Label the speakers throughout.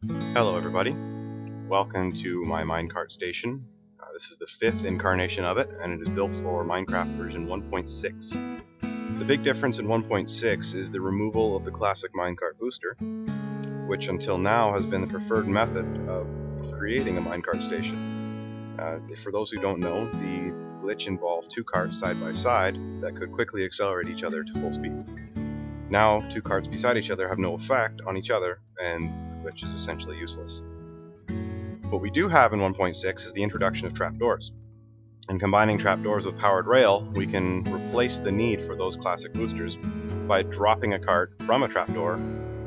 Speaker 1: Hello everybody, welcome to my Minecart station. This is the 5th incarnation of it, and it is built for Minecraft version 1.6. The big difference in 1.6 is the removal of the classic Minecart booster, which until now has been the preferred method of creating a Minecart station. For those who don't know, the glitch involved two carts side by side that could quickly accelerate each other to full speed. Now, two carts beside each other have no effect on each other, and which is essentially useless. What we do have in 1.6 is the introduction of trapdoors. And combining trapdoors with powered rail, we can replace the need for those classic boosters by dropping a cart from a trapdoor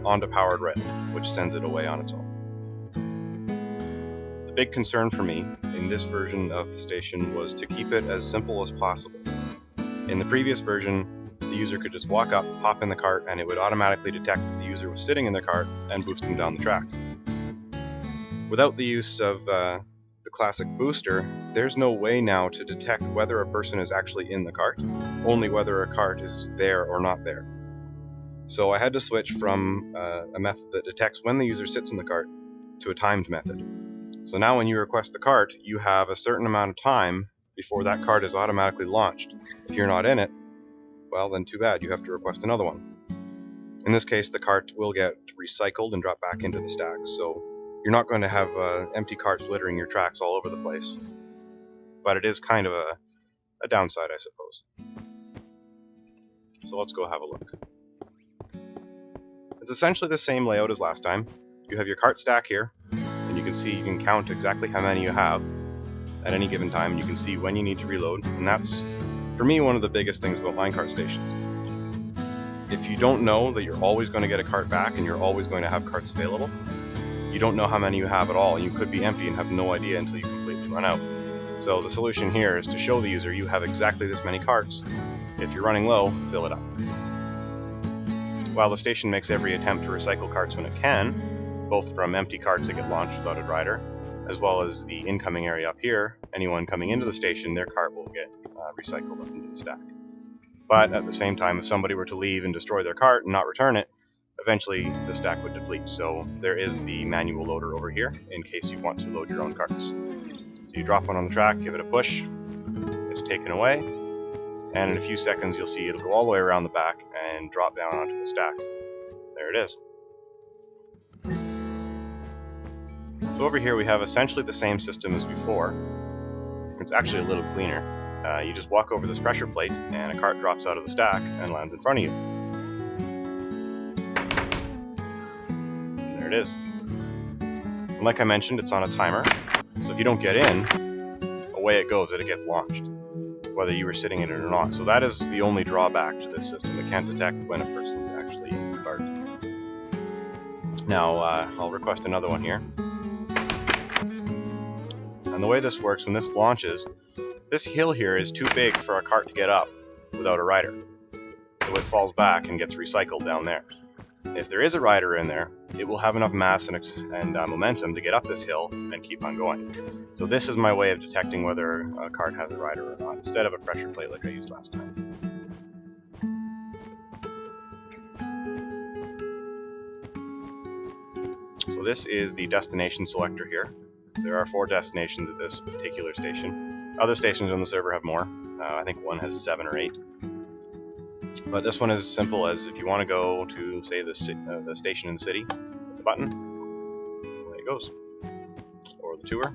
Speaker 1: onto powered rail, which sends it away on its own. The big concern for me in this version of the station was to keep it as simple as possible. In the previous version, the user could just walk up, hop in the cart, and it would automatically detect that the user was sitting in the cart and boost them down the track. Without the use of the classic booster, there's no way now to detect whether a person is actually in the cart, only whether a cart is there or not there. So I had to switch from a method that detects when the user sits in the cart to a timed method. So now when you request the cart, you have a certain amount of time before that cart is automatically launched. If you're not in it, well, then too bad, you have to request another one. In this case, the cart will get recycled and drop back into the stack, so you're not going to have empty carts littering your tracks all over the place. But it is kind of a downside, I suppose. So let's go have a look. It's essentially the same layout as last time. You have your cart stack here, and you can count exactly how many you have at any given time, and you can see when you need to reload, and that's, for me, one of the biggest things about minecart stations. If you don't know that you're always going to get a cart back and you're always going to have carts available, you don't know how many you have at all, and you could be empty and have no idea until you completely run out. So the solution here is to show the user you have exactly this many carts. If you're running low, fill it up. While the station makes every attempt to recycle carts when it can, both from empty carts that get launched without a driver, as well as the incoming area up here, anyone coming into the station, their cart will get recycled up into the stack. But at the same time, if somebody were to leave and destroy their cart and not return it, eventually the stack would deplete. So there is the manual loader over here in case you want to load your own carts. So you drop one on the track, give it a push, it's taken away, and in a few seconds you'll see it'll go all the way around the back and drop down onto the stack. There it is. So over here we have essentially the same system as before. It's actually a little cleaner. You just walk over this pressure plate and a cart drops out of the stack and lands in front of you. And there it is. And like I mentioned, it's on a timer, so if you don't get in, away it goes, it gets launched, whether you were sitting in it or not. So that is the only drawback to this system. It can't detect when a person's actually in the cart. Now, I'll request another one here. And the way this works, when this launches, this hill here is too big for a cart to get up without a rider. So it falls back and gets recycled down there. If there is a rider in there, it will have enough mass and momentum to get up this hill and keep on going. So this is my way of detecting whether a cart has a rider or not, instead of a pressure plate like I used last time. So this is the destination selector here. There are 4 destinations at this particular station. Other stations on the server have more. I think one has 7 or 8. But this one is as simple as if you want to go to, say, the station in the city, hit the button, away it goes. Or the tour.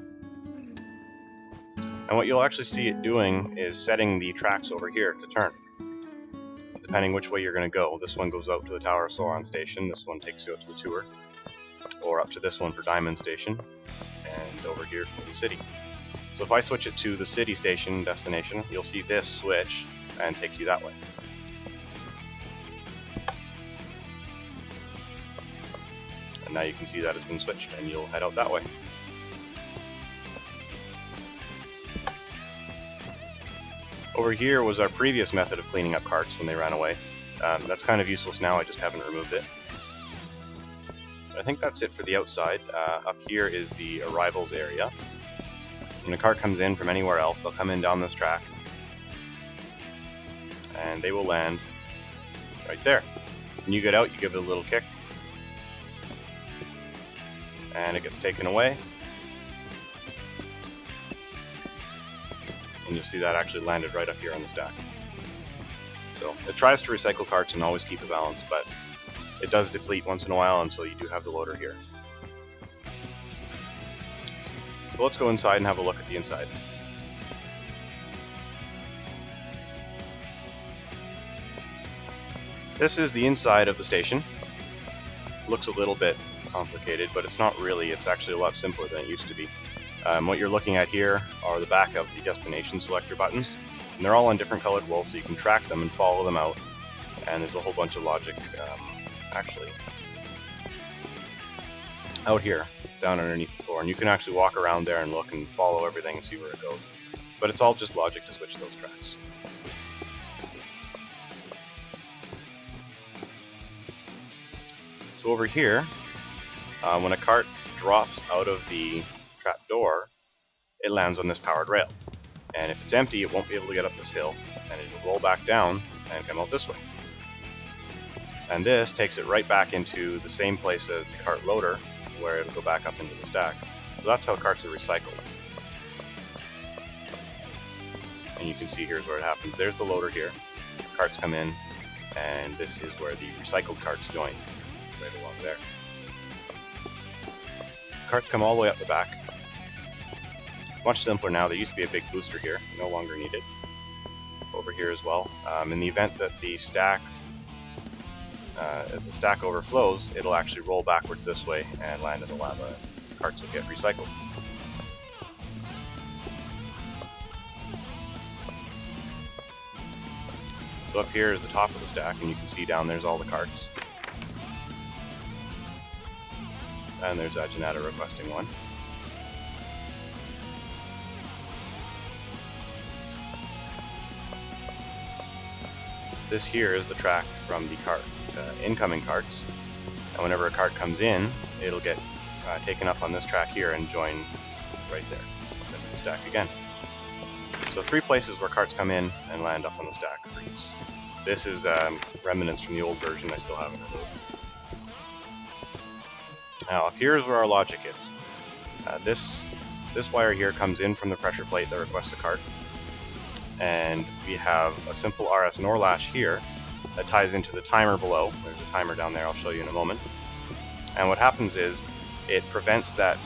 Speaker 1: And what you'll actually see it doing is setting the tracks over here to turn. Depending which way you're going to go. This one goes out to the Tower of Sauron station, this one takes you out to the tour. Or up to this one for Diamond Station, and over here for the city. So if I switch it to the city station destination, you'll see this switch and take you that way. And now you can see that has been switched, and you'll head out that way. Over here was our previous method of cleaning up carts when they ran away. That's kind of useless now, I just haven't removed it. I think that's it for the outside. Up here is the arrivals area. When a cart comes in from anywhere else, they'll come in down this track, and they will land right there. When you get out, you give it a little kick, and it gets taken away. And you'll see that actually landed right up here on the stack. So it tries to recycle carts and always keep a balance, but it does deplete once in a while, and so you do have the loader here. So let's go inside and have a look at the inside. This is the inside of the station. Looks a little bit complicated, but it's not really. It's actually a lot simpler than it used to be. What you're looking at here are the back of the destination selector buttons, and they're all on different colored wool, so you can track them and follow them out. And there's a whole bunch of logic actually out here, down underneath the floor, and you can actually walk around there and look and follow everything and see where it goes. But it's all just logic to switch those tracks. So over here, when a cart drops out of the trapdoor, it lands on this powered rail. And if it's empty, it won't be able to get up this hill, and it'll roll back down and come out this way. And this takes it right back into the same place as the cart loader, where it'll go back up into the stack. So that's how carts are recycled. And you can see here's where it happens. There's the loader here. Carts come in, and this is where the recycled carts join, right along there. Carts come all the way up the back. Much simpler now. There used to be a big booster here, no longer needed. Over here as well. In the event that the stack overflows, it'll actually roll backwards this way and land in the lava. Carts will get recycled. So up here is the top of the stack, and you can see down there's all the carts. And there's Janata requesting one. This here is the track from the cart, incoming carts, and whenever a cart comes in, it'll get taken up on this track here and join right there, into the stack again. So 3 places where carts come in and land up on the stack for use. This is remnants from the old version I still haven't removed. Now here's where our logic is. This wire here comes in from the pressure plate that requests a cart. And we have a simple RS NOR latch here that ties into the timer below. There's a timer down there, I'll show you in a moment. And what happens is it prevents that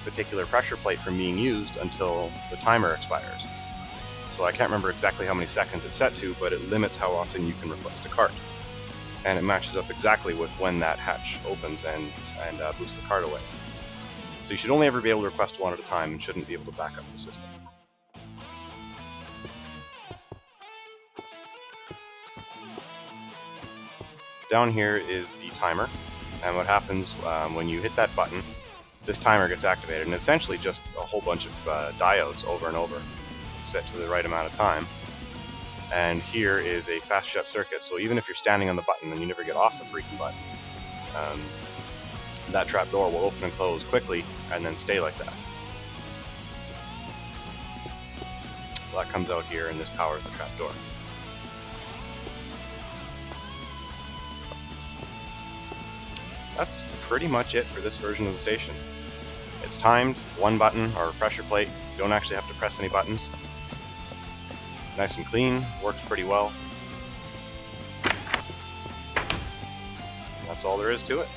Speaker 1: particular pressure plate from being used until the timer expires. So I can't remember exactly how many seconds it's set to, but it limits how often you can request a cart. And it matches up exactly with when that hatch opens and boosts the cart away. So you should only ever be able to request one at a time and shouldn't be able to back up the system. Down here is the timer, and what happens when you hit that button, this timer gets activated, and essentially just a whole bunch of diodes over and over, set to the right amount of time. And here is a fast shut circuit, so even if you're standing on the button and you never get off the freaking button, that trapdoor will open and close quickly and then stay like that. So that comes out here, and this powers the trapdoor. That's pretty much it for this version of the station. It's timed, 1 button or pressure plate. You don't actually have to press any buttons. Nice and clean, works pretty well. That's all there is to it.